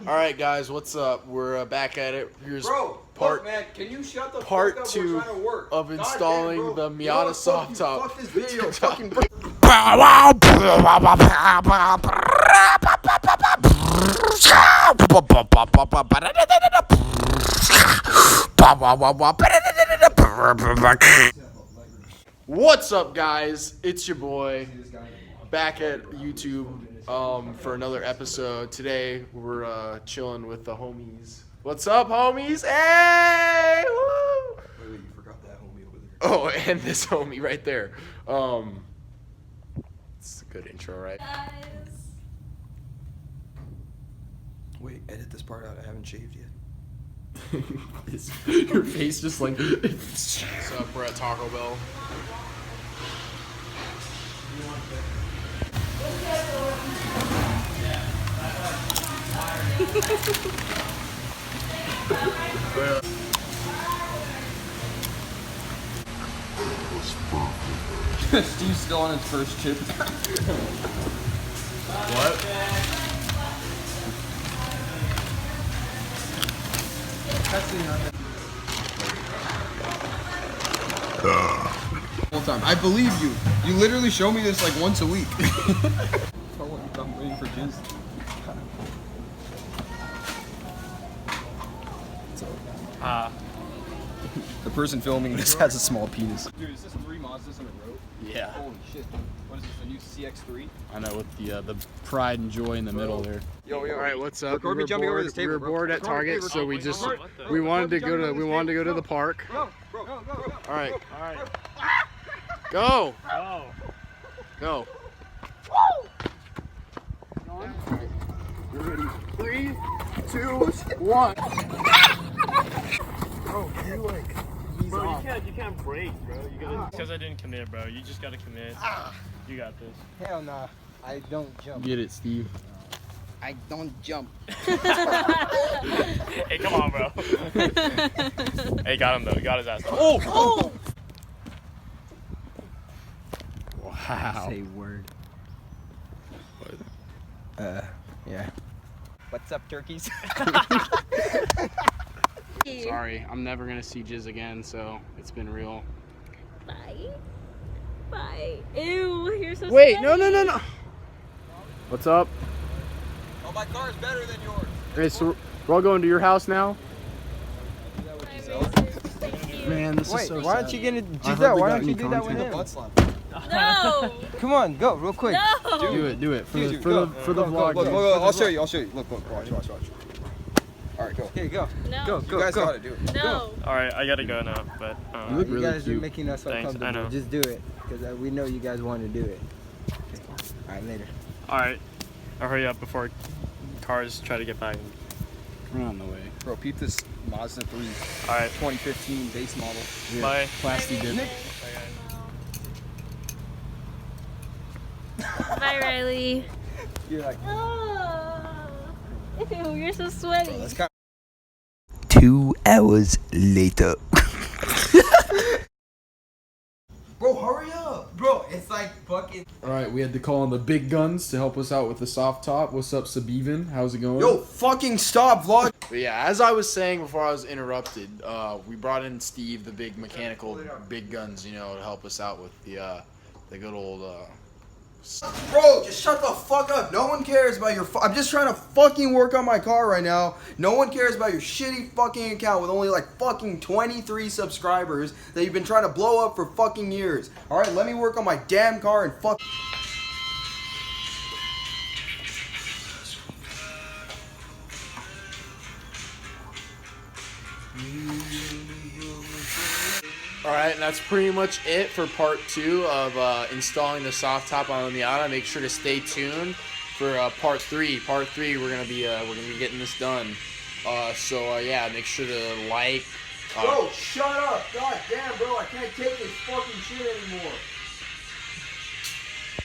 All right, guys, what's up? We're back at it. Here's look, man, can you shut the part fuck up? 2 We're trying to work. of installing the Miata soft top. Fuck this video. Fucking. What's up, guys? It's your boy back at YouTube for another episode. Today we're chilling with the homies. What's up, homies? Hey! Woo! Wait, you forgot that homie over there. Oh, and this homie right there. It's a good intro, right? Wait, edit this part out. I haven't shaved yet. Your face just like. What's up? We're at Taco Bell. Steve's still on his first chip. What? Whole time. I believe you. You literally show me this like once a week. I'm waiting for jizz. The person filming this has a small penis. Dude, is this 3 Mazdas in a row? Yeah. Holy shit. What is this, the new CX-3? I know, with the pride and joy in the middle there. Yo. All right, what's up? Record me jumping over this table, we were bro. bored at Target, so we wanted to go to the park. Go. All right. Go. Go. You're ready. 3, 2, 1. Bro, you like ease off. You can't break, bro. You gotta. Because I didn't commit, bro. You just gotta commit. You got this. Hell nah, I don't jump. Get it, Steve. I don't jump. Hey, come on, bro. Hey, got him though. He got his ass. Oh! Wow. Say word. Yeah. What's up, turkeys? Sorry, I'm never gonna see Jizz again, so it's been real. Bye. Ew, you're so Wait, sweaty. no. What's up? Oh, my car is better than yours. Hey, so we're all going to your house now? Thank you. Man, this is Wait, so why sad. don't you get it? Giselle, why don't you do that with him? No. Come on, go real quick. No. Do it for the vlog. Look, I'll show you. Look, watch. All right, go. Here you go. No. Go. You guys gotta do it. No. All right, I gotta go now. But You look You really guys cute. are making us Thanks, I uncomfortable. know. Just do it, because we know you guys want to do it. All right, later. all right, I'll hurry up before cars try to get by. We're on the way. Bro, peep this Mazda 3 All right, 2015 base model. Yeah. bye. Plastic dip. Bye, Riley. You're like, Oh. Ew, you're so sweaty. That's kind 2 hours later. Bro, hurry up. Bro, it's like fucking. Alright, we had to call on the big guns to help us out with the soft top. What's up, Sabivin? How's it going? Yo, fucking stop, vlog. But yeah, as I was saying before I was interrupted, we brought in Steve, the big mechanical big guns, to help us out with the good old Bro, just shut the fuck up. No one cares about your. I'm just trying to fucking work on my car right now. No one cares about your shitty fucking account with only like fucking 23 subscribers that you've been trying to blow up for fucking years. All right, let me work on my damn car and fuck. Alright, and that's pretty much it for part 2 of installing the soft top on the Miata. Make sure to stay tuned for part 3. Part 3, we're gonna be getting this done. Yeah, make sure to like. Bro, shut up. God damn, bro, I can't take this fucking shit anymore.